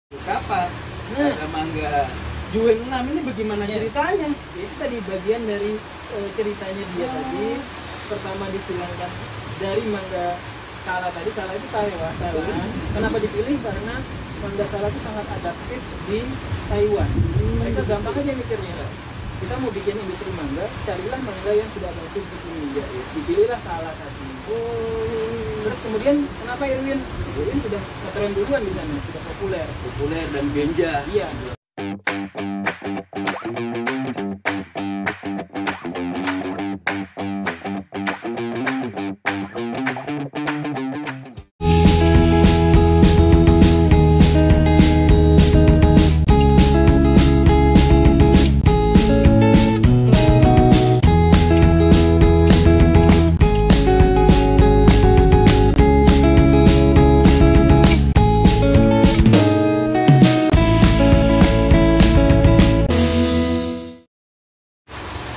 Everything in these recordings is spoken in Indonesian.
kapat, ada mangga Juwen 6 ini bagaimana ceritanya? Itu tadi bagian dari ceritanya dia tadi. Pertama disilangkan dari mangga Sala tadi. Sala itu Taiwan. Kenapa dipilih? Karena mangga Sala itu sangat adaptif di Taiwan. Mereka gampang aja mikirnya. Kita mau bikin industri mangga, carilah mangga yang sudah masuk di sini. Dipilihlah Sala tadi. Terus kemudian kenapa Irwin? Irwin sudah ngetren duluan di sana, sudah populer Dan Genja. Iya.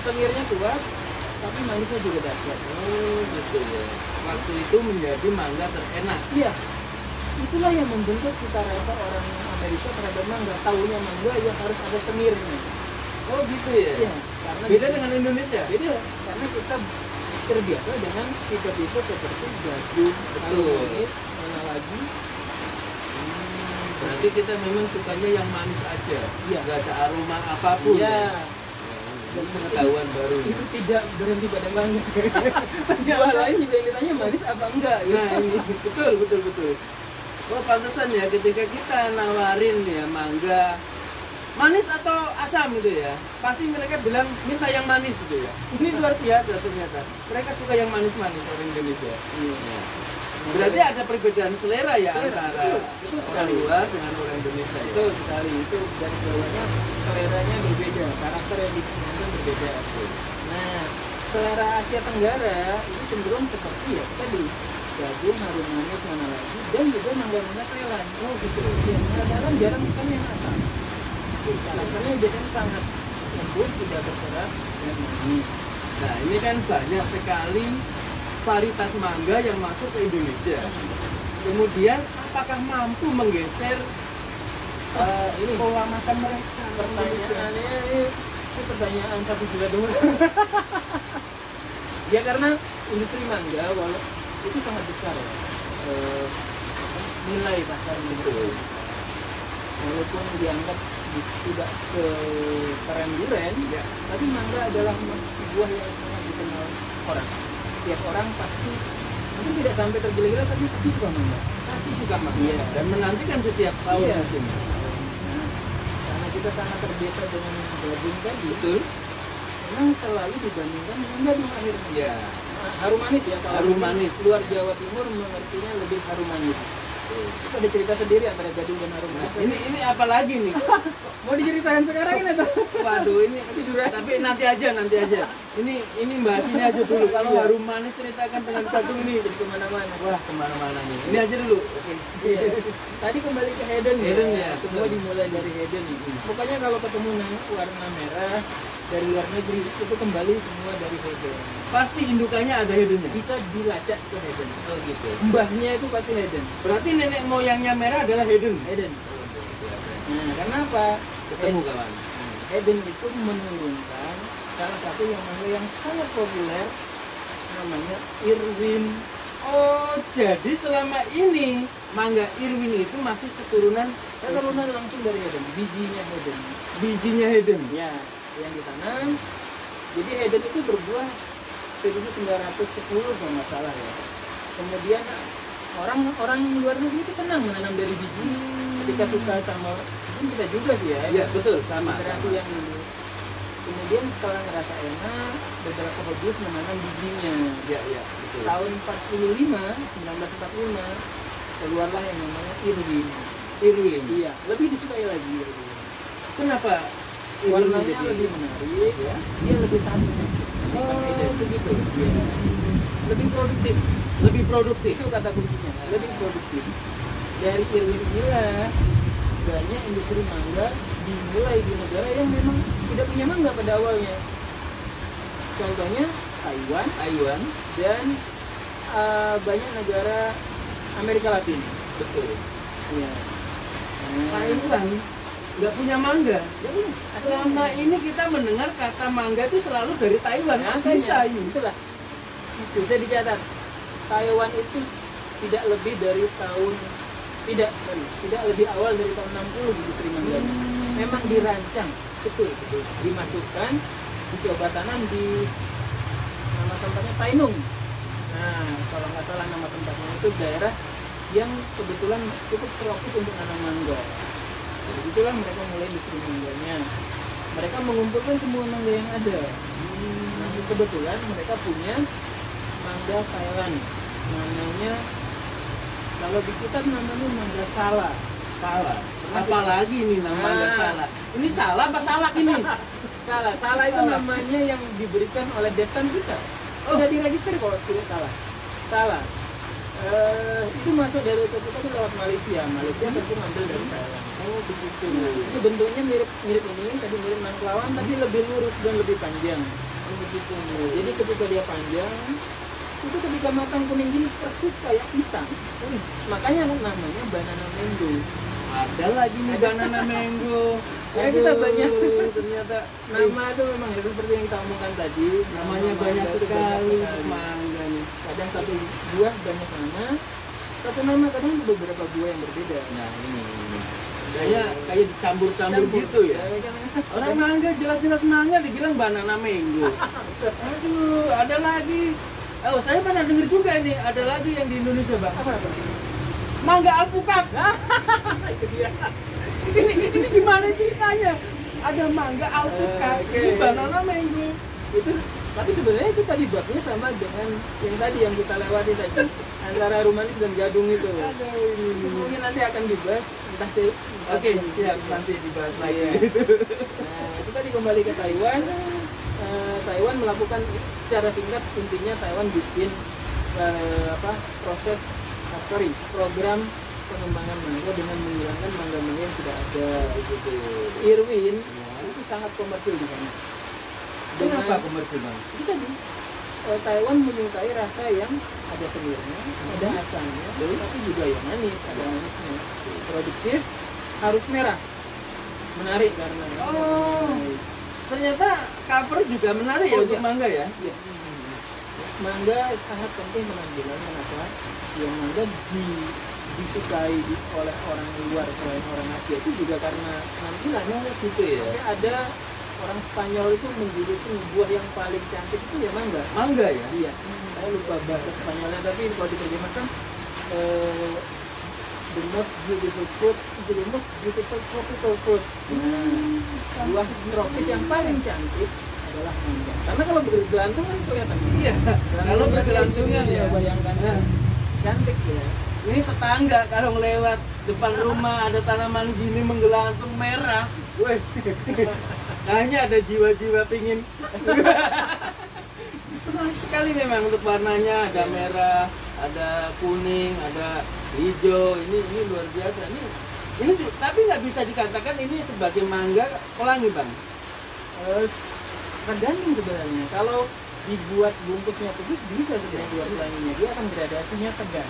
Telurnya kuat, tapi manisnya juga dahsyat. Gitu ya. Waktu itu menjadi mangga terenak. Iya, itulah yang membentuk cita rasa orang Amerika terhadap mangga. Taunya mangga yang harus ada semirnya. Oh gitu ya? Iya, karena beda dengan Indonesia? Beda, karena kita terbiasa dengan tipe-tipe seperti jagung, manis, mana lagi. Berarti kita memang sukanya yang manis aja. Iya. Gak ada aroma apapun. Iya. Dan pengetahuan baru. Itu tidak berhenti pada mangga. Buah lain juga yang ditanya manis apa enggak. Gitu. Nah ini betul. Oh pantesan ya ketika kita nawarin ya mangga manis atau asam gitu ya, pasti mereka bilang minta yang manis gitu ya. Ini luar biasa ternyata. Mereka suka yang manis-manis orang Indonesia. Iya. Berarti ada perbedaan selera ya antara orang luar dengan orang Indonesia. Ya? Betul sekali, itu dari bawahnya seleranya berbeda, karakter yang dimainkan berbeda. Nah, selera Asia Tenggara itu cenderung seperti ya tadi jagung, harum manis, mana lagi, dan juga mangga-mangga Thailand. Oh gitu. Ya, mangga Thailand jarang sekali yang asam. Karakternya biasanya sangat lembut, tidak berserat dan manis. Nah ini kan banyak sekali varietas mangga yang masuk ke Indonesia. Kemudian apakah mampu menggeser ini pola makan mereka? Pertanyaannya ini pertanyaan satu juga dulu. Ya karena industri mangga itu sangat besar ya. Nilai pasar itu. Walaupun dianggap tidak sekeren durian, Ya. tapi mangga adalah buah yang sangat dikenal orang. Tiap orang pasti mungkin tidak sampai tergila-gila tapi suka mangga. Pasti suka mangga. Iya. Dan menantikan setiap tahun Iya. mungkin. Nah, karena kita sangat terbiasa dengan jagung tadi, Betul. memang selalu dibandingkan dengan jagung akhirnya. Ya. Nah, harum manis ya, kalau Harum manis. luar Jawa Timur mengertinya lebih harum manis. Itu ada cerita sendiri antara jagung dan harum Nah, manis. ini apa lagi nih? Mau diceritain sekarang ini atau? Waduh ini tapi nanti aja. Ini bahas ini aja dulu. Kalau Iya. harum manis ceritakan dengan jagung nih. Jadi kemana-mana. Wah kemana-mana nih. Ini aja dulu. Oke. Iya. Tadi kembali ke Hayden Hayden ya, semua betul. dimulai dari Hayden. Pokoknya kalau ketemu warna merah dari luar negeri itu kembali semua dari Hayden. Pasti indukannya ada hidungnya. Bisa dilacak ke Hayden. Oh gitu. Mbahnya itu pasti Hayden. Berarti nenek moyangnya merah adalah hidung. Hayden. Nah, karena apa? Ketemu kawan. Hayden itu menurunkan salah satu yang mangga yang sangat populer namanya Irwin. Oh, jadi selama ini mangga Irwin itu masih keturunan Langsung dari Hayden, bijinya Hayden. bijinya hidung. Ya, yang ditanam. Jadi Hayden itu berbuah 1910 kalau nggak salah ya. Kemudian orang luar negeri itu senang menanam dari biji. Ketika suka sama mungkin kita juga sih ya. Iya betul sama. Generasi yang dulu. Kemudian setelah ngerasa enak, beberapa hobius menanam bijinya. Iya betul. Tahun 1945 keluarlah yang namanya Irwin. Irwin. Iya, lebih disukai lagi Irwin. Kenapa? Warnanya jadi lebih menarik, ya. Dia lebih cantik. begitu. Iya. Lebih produktif. Lebih produktif. Itu kata kuncinya. Lebih produktif. Dari Irwin inilah banyak industri mangga dimulai di negara yang memang tidak punya mangga pada awalnya. Contohnya Taiwan dan banyak negara Amerika Latin. Betul. Ya. Nah, Taiwan nggak punya mangga. Selama ini kita mendengar kata mangga itu selalu dari Taiwan. Bisa ini. Itulah. Itu saya dicatat. Taiwan itu tidak lebih dari tahun tidak lebih awal dari tahun 60 industri mangga. Memang dirancang betul dimasukkan dicoba tanam di nama tempatnya Tainung. Nah, kalau nggak salah nama tempatnya itu daerah yang kebetulan cukup tropis untuk nanam mangga. Jadi itulah mereka mulai industri mangganya. Mereka mengumpulkan semua mangga yang ada. Nah, kebetulan mereka punya mangga Thailand. Namanya kalau di kita namanya mangga Sala. Salah. Apalagi ini namanya salah. Ini salah apa salah ini? Salah itu namanya yang diberikan oleh dekan kita. Sudah diregister kalau tidak salah. Salah. Itu masuk dari kita itu lewat Malaysia. Malaysia tentu ngambil dari Thailand. Oh begitu. Itu bentuknya mirip ini, tadi mirip nangklawan tapi lebih lurus dan lebih panjang. Oh begitu. Jadi ketika dia panjang, itu ketika matang kuning gini persis kayak pisang. Makanya namanya banana mango. Ada lagi nih banana mango. Ya kita banyak. Ternyata Nama itu memang ya, seperti yang kita omongkan tadi. namanya banyak sekali mangga nih. Kadang satu buah banyak nama, satu nama kadang beberapa buah yang berbeda. Nah ini. Kayak dicampur-campur gitu ya. Orang mangga jelas-jelas mangga dibilang banana mango. Aduh, ada lagi. Oh, saya pernah dengar juga ini, ada lagi yang di Indonesia, Bang. Apa? Mangga alpukat. Itu dia. Ini gimana ceritanya? Ada mangga alpukat, ini banana mango. Itu tapi sebenarnya itu tadi babnya sama dengan yang tadi yang kita lewati tadi antara rumanis dan gadung itu. Aduh, ini. Mungkin nanti akan dibahas entah sih. Oke, siap nanti dibahas lagi. Nah, itu tadi kembali ke Taiwan. Taiwan melakukan secara singkat intinya Taiwan bikin program pengembangan mangga dengan menghilangkan mangga-mangga yang sudah ada. Irwin itu sangat komersil di sana. Kenapa komersil, Bang? Itu tadi Taiwan menyukai rasa yang ada semirnya, ada asamnya, tapi juga yang manis, ada manisnya. Produktif, harus merah, menarik karena. Oh, ternyata cover juga menarik ya untuk mangga ya? Iya. Mangga sangat penting penampilan kenapa? Yang mangga disukai oleh orang luar selain orang Asia itu juga karena penampilannya Gitu ya. Sampai ada orang Spanyol itu menjuluki buah yang paling cantik itu ya mangga. Mangga ya? Iya. Saya lupa bahasa Spanyolnya tapi kalau diterjemahkan the most beautiful fruit, the most beautiful tropical fruit. Buah tropis yang paling cantik adalah mangga. Karena kalau bergelantung kan kelihatan. Iya. Kalau bergelantungan ya. Bayangkan cantik ya. Ini tetangga kalau lewat depan rumah ada tanaman gini menggelantung merah. Weh. Kayaknya ada jiwa-jiwa pingin. Menarik sekali memang untuk warnanya, ada merah, ada kuning, ada hijau. Ini luar biasa. Ini tapi nggak bisa dikatakan ini sebagai mangga pelangi, Bang. Tergantung sebenarnya. Kalau dibuat bungkusnya tegas bisa sebenarnya buat pelanginya. Dia akan gradasinya tegas.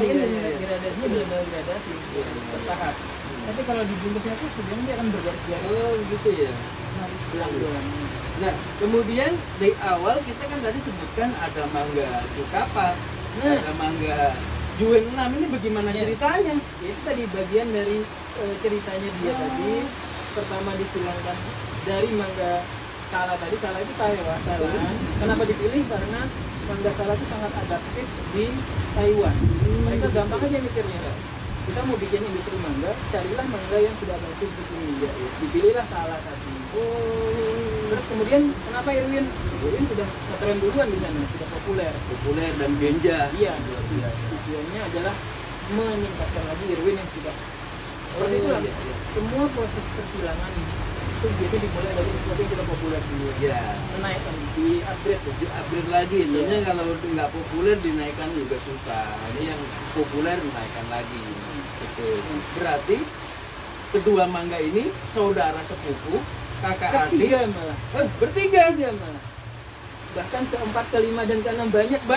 Dia gradasinya benar-benar gradasi bertahap. Tapi kalau dibungkusnya tuh sebenarnya dia akan bergaris-garis. Oh, gitu ya. Belang-belang. Nah, kemudian dari awal kita kan tadi sebutkan ada mangga Cukapat, ada mangga Juwen 6. Ini bagaimana ceritanya? Ya, itu tadi bagian dari ceritanya dia tadi. Pertama disilangkan dari mangga Sala tadi. Sala itu Taiwan. Kenapa dipilih? Karena mangga Sala itu sangat adaptif di Taiwan. Mereka gampang aja mikirnya. Kita mau bikin industri mangga, carilah mangga yang sudah masuk di sini. Ya, dipilihlah Sala tadi. Terus kemudian kenapa Irwin? Irwin sudah ngetren duluan di sana, sudah populer Dan Genja. Iya, tujuannya adalah meningkatkan lagi Irwin yang sudah. Seperti itulah. Semua proses persilangan itu biasanya dimulai dari sesuatu yang sudah populer dulu. Ya. Menaikkan, Di-upgrade lagi. Soalnya kalau nggak populer dinaikkan juga susah. Ini yang populer dinaikkan lagi. Gitu. Berarti kedua mangga ini saudara sepupu, kakak adik. Ketiga malah. Bertiga. Ketiga malah. Bahkan keempat, kelima dan keenam banyak ya?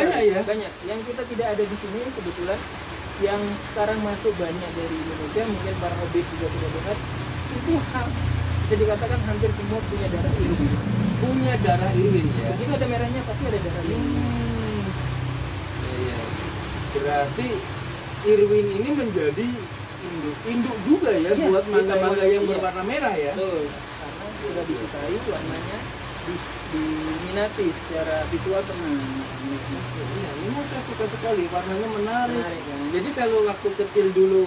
Banyak. Yang kita tidak ada di sini kebetulan yang sekarang masuk banyak dari Indonesia, mungkin para hobbit juga sudah dengar, itu bisa dikatakan hampir semua punya darah Irwin. Punya darah Irwin ya. Begitu ada merahnya pasti ada darah Irwin. Iya. Berarti Irwin ini menjadi induk juga ya, Iya, buat mangga-mangga yang iya. berwarna merah ya. Betul. Karena sudah diketahui warnanya diminati secara visual senang. Iya, ini saya suka sekali, warnanya menarik. Menarik, kan? Jadi kalau waktu kecil dulu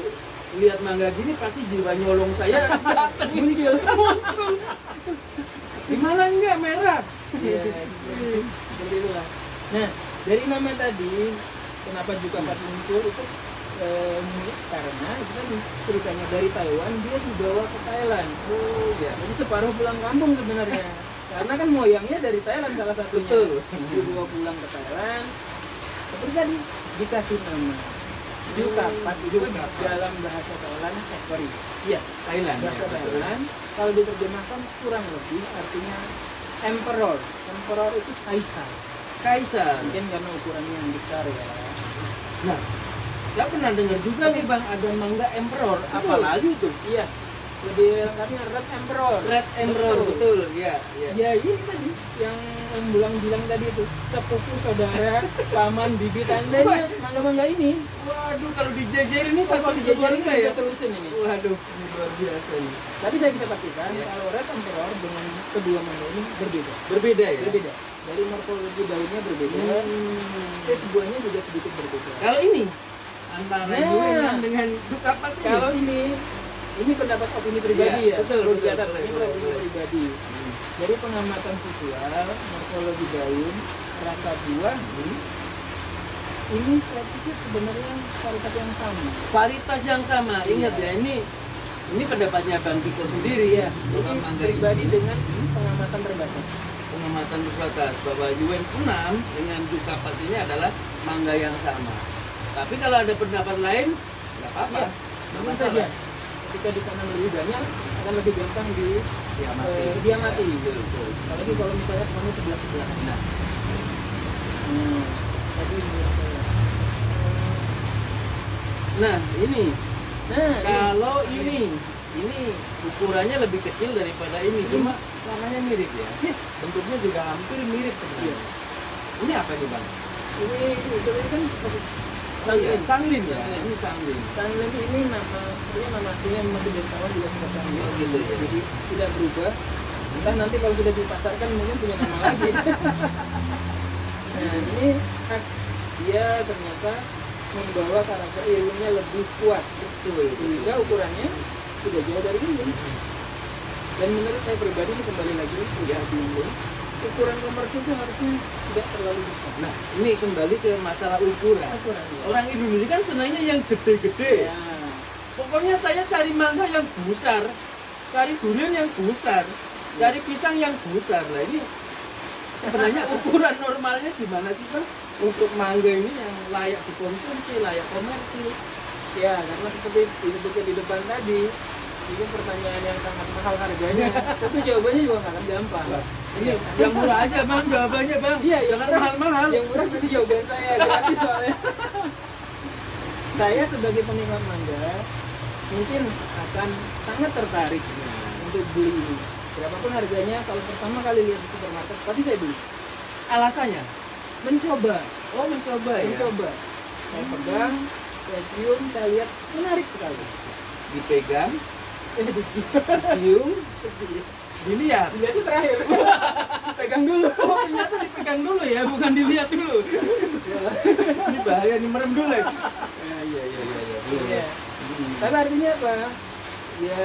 lihat mangga gini pasti jiwa nyolong saya datang Muncul. Gimana enggak merah? Iya, seperti itulah. Nah, dari nama tadi, kenapa juga Pat muncul itu karena itu kan ceritanya dari Taiwan dia dibawa ke Thailand. Oh ya. Jadi separuh pulang kampung sebenarnya. Karena kan moyangnya dari Thailand salah satunya. Betul. Dibawa pulang ke Thailand. Seperti tadi dikasih nama Jukapat itu dalam bahasa Thailand, sorry, iya Thailand. bahasa Ya, betul. Thailand. Kalau diterjemahkan kurang lebih artinya emperor. Emperor itu kaisar. Kaisar. Mungkin karena ukurannya yang besar ya. Nah, saya pernah dengar juga nih Bang, ada mangga emperor, apalagi itu? Iya. Lebih lengkapnya Red Emperor. Red Emperor, betul. Ya, ya. Ya ini tadi yang Bulang bilang tadi itu sepupu saudara paman bibit tandanya mangga-mangga ini. Waduh, kalau dijejer ini Kalau satu dijajarin keluarga ya. bisa solusi ini. Waduh, ini luar biasa ini. Tapi saya bisa pastikan Iya. kalau Red Emperor dengan kedua mangga ini berbeda. Berbeda ya? Berbeda. Dari morfologi daunnya berbeda. Tes buahnya juga sedikit berbeda. Kalau ini antara Nah. Yuenan dengan Jukapat ini. Kalau ini pendapat opini pribadi Iya, ya. betul, Perlu betul, dicatat, betul, ini betul, opini betul. pribadi. Dari pengamatan visual, morfologi daun, rasa buah, ini saya pikir sebenarnya kualitas yang sama. Varietas yang sama. Ingat ya, ini pendapatnya Bang Tiko sendiri ya. Ini Soal mangga pribadi ini. dengan pengamatan terbatas. Pengamatan terbatas bahwa Yuen 6 dengan Jukapat ini adalah mangga yang sama. Tapi kalau ada pendapat lain, nggak apa-apa. Iya, Nggak namun masalah. saja ketika ditanam lebih banyak akan lebih gampang diamati. Betul, betul. Apalagi kalau misalnya temannya sebelah-sebelah. Nah, Tapi menurut saya. nah ini Nah, kalau ini ukurannya lebih kecil daripada ini, cuma warnanya mirip ya. Bentuknya juga hampir mirip sebenarnya. Ini apa nih Bang? ini kan seperti Sanglin ya. Ini sanglin. Sanglin ini sebenarnya nama aslinya memang dari awal juga sudah Sanglin. Oh, gitu ya. Jadi tidak berubah. Entah nanti kalau sudah dipasarkan mungkin punya nama lagi. Nah ini khas, dia ternyata membawa karakter Irwinnya lebih kuat. Betul. Sehingga ukurannya tidak jauh dari ini. Dan menurut saya pribadi ini kembali lagi tidak bingung. Ukuran komersil itu harusnya tidak terlalu besar. Nah, ini kembali ke masalah ukuran. Ukurannya. Orang Indonesia kan senangnya yang gede-gede. Ya. Pokoknya saya cari mangga yang besar, cari durian yang besar, cari pisang yang besar. Nah ini sebenarnya ukuran normalnya gimana sih Bang? Untuk mangga ini yang layak dikonsumsi, layak komersil. Ya, karena seperti disebutkan di depan tadi, ini pertanyaan yang sangat mahal harganya. Tentu jawabannya juga nggak akan gampang. Ini yang murah aja Bang, jawabannya Bang. Iya, yang Jangan murah. mahal-mahal. Yang murah nanti jawaban saya gratis soalnya. Saya sebagai penikmat mangga mungkin akan sangat tertarik untuk beli ini. Berapapun harganya, kalau pertama kali lihat di supermarket, pasti saya beli. Alasannya? Mencoba, Oh mencoba ya? mencoba. Saya pegang, saya cium, saya lihat menarik sekali. Dipegang, Cium, dilihat. dilihat itu terakhir. Pegang dulu. Oh ternyata dipegang dulu ya, bukan dilihat dulu. Ini bahaya nih, merem dulu ya. Iya. Iya. Tapi artinya apa? Ya,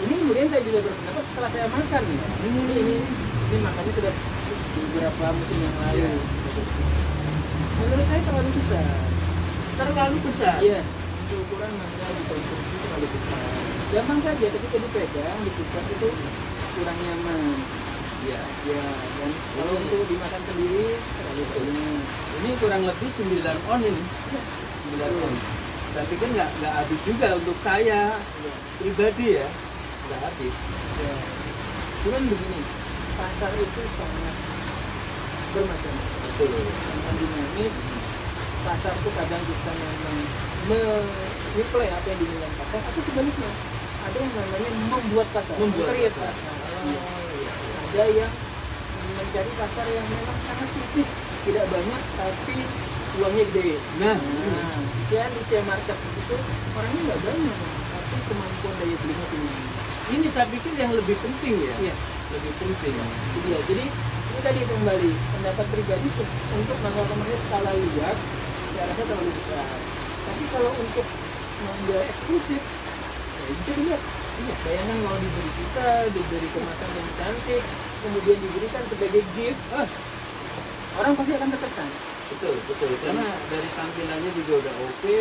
ini kemudian saya bisa berpendapat setelah saya makan. Ini makannya sudah beberapa musim yang lalu. Iya. Menurut saya terlalu besar. Terlalu besar. Iya. Untuk ukuran mangga dikonsumsi terlalu besar. Gampang saja, ketika dipegang, dikupas itu kurang nyaman. Iya. Ya, dan kalau untuk dimakan sendiri terlalu banyak. Ini kurang lebih 9 on ini. 9 on. Tapi kan nggak habis juga untuk saya pribadi ya. Nggak habis. Ya. Cuman begini, pasar itu sangat bermacam-macam, Betul. sangat dinamis. pasar tuh kadang kita memang menyuplai apa yang diinginkan pasar, atau sebaliknya ada yang namanya membuat pasar, pasar. create pasar. Ada yang mencari pasar yang memang sangat tipis, tidak banyak tapi uangnya gede. Nah, di share market itu orangnya nggak banyak, tapi kemampuan daya belinya tinggi. ini saya pikir yang lebih penting ya. Iya, Lebih penting. itu dia. Jadi ini tadi kembali pendapat pribadi untuk mangga komersial skala luas, saya rasa terlalu besar. Tapi kalau untuk mangga eksklusif, ya bisa dilihat. Iya, bayangkan kalau diberi kita, diberi kemasan yang cantik, kemudian diberikan sebagai gift, orang pasti akan terkesan. Betul, betul. Karena dari tampilannya juga udah oke,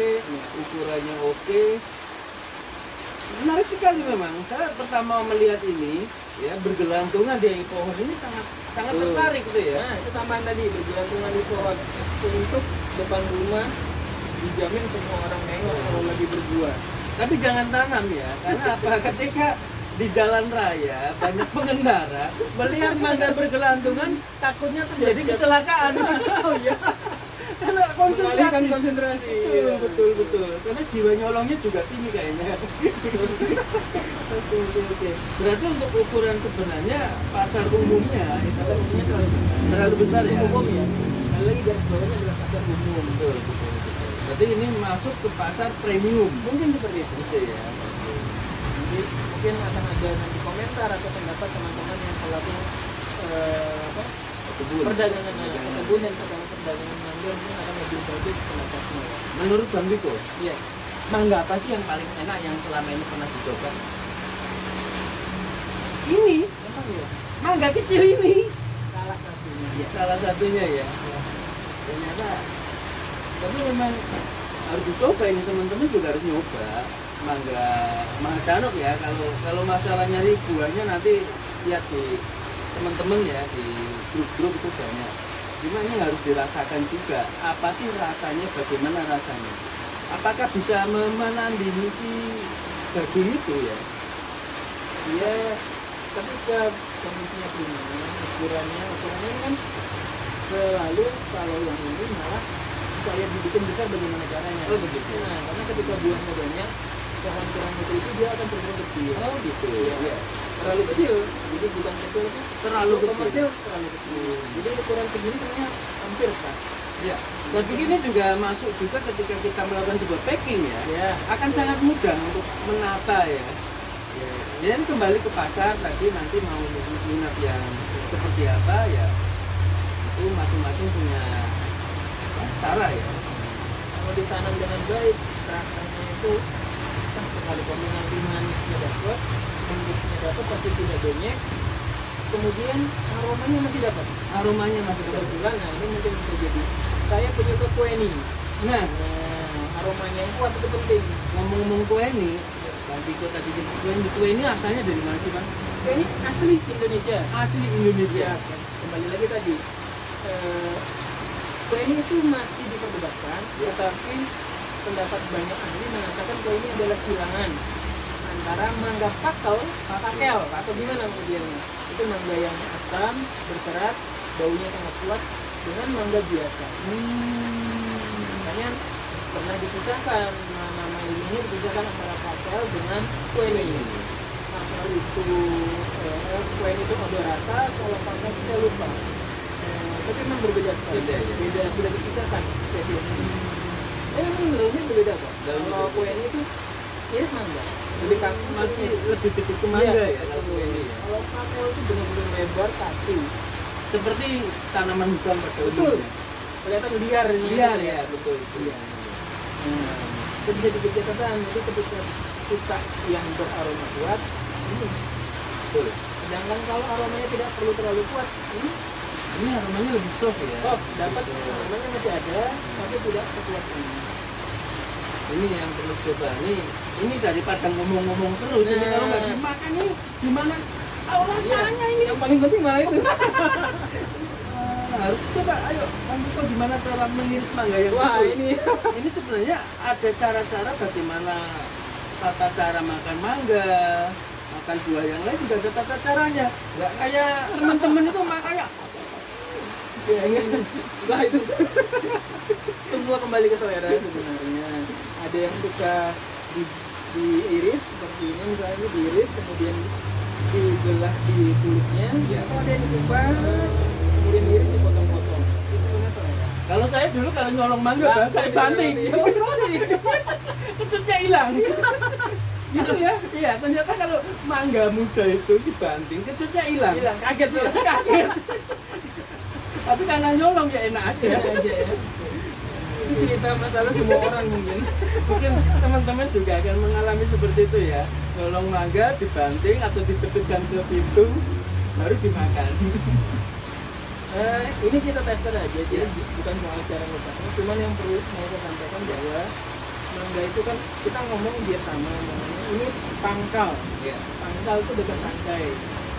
ukurannya oke. Menarik sekali memang. Saya pertama melihat ini, ya bergelantungan di pohon ini sangat tertarik gitu ya. Nah, itu tambahan tadi, bergelantungan di pohon untuk depan rumah, dijamin semua orang nengok kalau lagi berbuah. Tapi jangan tanam ya, karena apa? Ketika di jalan raya banyak pengendara melihat mangga bergelantungan, takutnya terjadi kecelakaan. Oh iya, Karena mengalihkan konsentrasi. konsentrasi. Betul. Karena jiwa nyolongnya juga tinggi kayaknya. Oke. Berarti untuk ukuran sebenarnya pasar umumnya itu Pasar umumnya terlalu besar ya. umum ya. Sekali lagi garis bawahnya adalah pasar umum. Betul. Berarti ini masuk ke pasar premium. Mungkin seperti itu. Gitu ya. Jadi mungkin akan ada nanti komentar atau pendapat teman-teman yang pelaku Kebun. perdagangan kebun dan perdagangan mangga mungkin akan lebih bagus pendapatnya. Menurut Bang Biko, Iya. mangga apa sih yang paling enak yang selama ini pernah dicoba? Ini, Emang ya, mangga kecil ini. salah satunya. Ya, salah satunya ya. Ternyata, tapi memang harus dicoba ini, teman-teman juga harus nyoba mangga danok ya. Kalau masalah nyari buahnya nanti lihat di teman-teman ya, di grup-grup itu banyak. Cuma ini harus dirasakan juga. Apa sih rasanya? Bagaimana rasanya? Apakah bisa menandingi si bagus itu ya? Dia ketika kondisinya prima, ukurannya kan selalu kalau yang ini malah supaya dibikin besar bagaimana caranya. Oh begitu. Nah, karena ketika buahnya banyak, pohon kurang meter itu dia akan cenderung kecil. Oh gitu. Iya. Ya. Terlalu kecil, jadi bukan kecil itu Terlalu kecil. komersil terlalu kecil. Jadi ukuran segini sebenarnya hampir pas. Ya. Dan begini juga masuk juga ketika kita melakukan sebuah packing ya. Ya, Akan sangat mudah untuk menata ya. Ya, ini kembali ke pasar tadi, nanti mau minat yang seperti apa ya, itu masing-masing punya cara ya. kalau ditanam dengan baik, rasanya itu pas sekali, kombinasi manisnya dapat, bentuknya dapat tapi tidak banyak, kemudian aromanya masih dapat. Aromanya masih tetap. Kebetulan, nah ini mungkin bisa jadi saya penyuka kue ini. Nah, Aromanya yang kuat itu penting. ngomong-ngomong kue ini, Bang Tiko tadi nyebut kue ini asalnya dari mana sih Bang? Kue ini asli Indonesia. Asli Indonesia. Ya, kembali lagi tadi, kue ini itu masih diperdebatkan, tetapi pendapat banyak ahli mengatakan kue ini adalah silangan antara mangga pakel atau gimana kemudiannya. Itu mangga yang asam, berserat, baunya sangat kuat dengan mangga biasa. Makanya pernah dipisahkan, nama ini dipisahkan antara pakel dengan kue ini. Pakel itu kue itu odorata, kalau pakel saya lupa. Tapi memang berbeda sekali. Beda, sudah dipisahkan spesiesnya. Memang daunnya berbeda kok. Kalau kue ini itu ya mangga. Lebih Masih lebih dekat ke mangga Iya, ya kalau kue ini ya. Kalau pakel itu benar-benar lebar kaku. Seperti tanaman hutan pada Betul. umumnya. Kelihatan liar. Liar ya, betul. Iya. Itu bisa jadi catatan, itu ketika suka yang beraroma kuat, ini. Betul. Sedangkan kalau aromanya tidak perlu terlalu kuat, Ini aromanya lebih soft ya. dapat aromanya masih ada, tapi tidak sekuat ini. Ini yang perlu coba ini daripada ngomong-ngomong terus. Jadi kalau nggak dimakan nih gimana? Tahu rasanya ini. Yang paling penting malah itu. Harus coba. Ayo, Bang Tiko gimana cara mengiris mangga yang Wah, betul? ini. Ini sebenarnya ada cara-cara bagaimana tata cara makan mangga, makan buah yang lain juga ada tata caranya. Nggak kayak teman-teman itu makanya Ya, enggak itu semua kembali ke selera sebenarnya. Ada yang suka diiris seperti ini, misalnya diiris kemudian dibelah di kulitnya, atau ada yang dikupas kemudian diiris dipotong-potong. Itu sebenarnya selera. Kalau saya dulu kalau nyolong mangga, saya banting. Kecutnya hilang. Gitu ya? Iya, ternyata kalau mangga muda itu dibanting, kecutnya hilang. Hilang, kaget sih. Kaget. Tapi karena nyolong ya enak aja. Enak aja ya. Itu cerita masalah semua orang mungkin. Mungkin teman-teman juga akan mengalami seperti itu ya. Nyolong mangga dibanting atau dicepitkan ke pintu baru dimakan. Ini kita tester aja, jadi bukan soal cara ngupasnya, cuman yang perlu mau saya sampaikan bahwa mangga itu kan kita ngomong biar sama namanya. Ini pangkal. Iya. Pangkal itu dekat tangkai.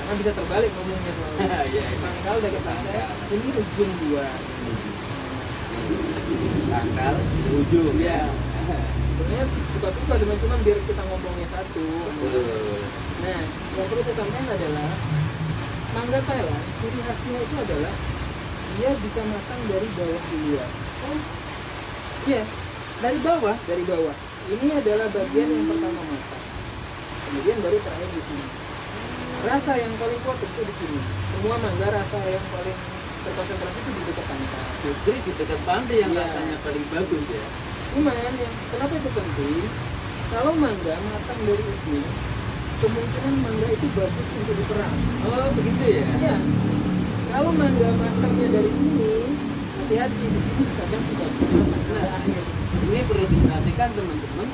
Karena bisa terbalik ngomongnya selalu. Iya, Pangkal dekat tangkai. Ini ujung buah. Pangkal ujung ya. Sebenarnya suka-suka teman-teman biar kita ngomongnya satu. Betul. Nah, yang perlu saya sampaikan adalah mangga Thailand, ciri khasnya itu adalah dia bisa matang dari bawah duluan. Oh, Iya, dari bawah. dari bawah. Ini adalah bagian yang pertama matang. Kemudian baru terakhir di sini. Rasa yang paling kuat itu di sini. Semua mangga rasa yang paling terkonsentrasi itu di dekat tangkai. Justru di dekat pantai yang Iya. rasanya paling bagus ya. Cuman yang kenapa itu penting? Kalau mangga matang dari ujung, kemungkinan mangga itu bagus untuk diperang. Oh, begitu ya. Iya. Kalau mangga matangnya dari sini, hati-hati di sini kadang sudah matang pada akhir. Ini perlu diperhatikan teman-teman.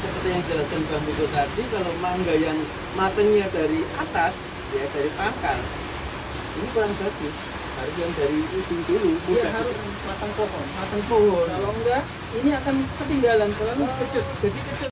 Seperti yang jelaskan Bang Miko tadi, kalau mangga yang matangnya dari atas, ya dari pangkal, ini kurang bagus. Harus yang dari ujung dulu. Dia mudah harus matang pohon. matang pohon. Kalau enggak, ini akan ketinggalan. Kalau Kecut, jadi kecut.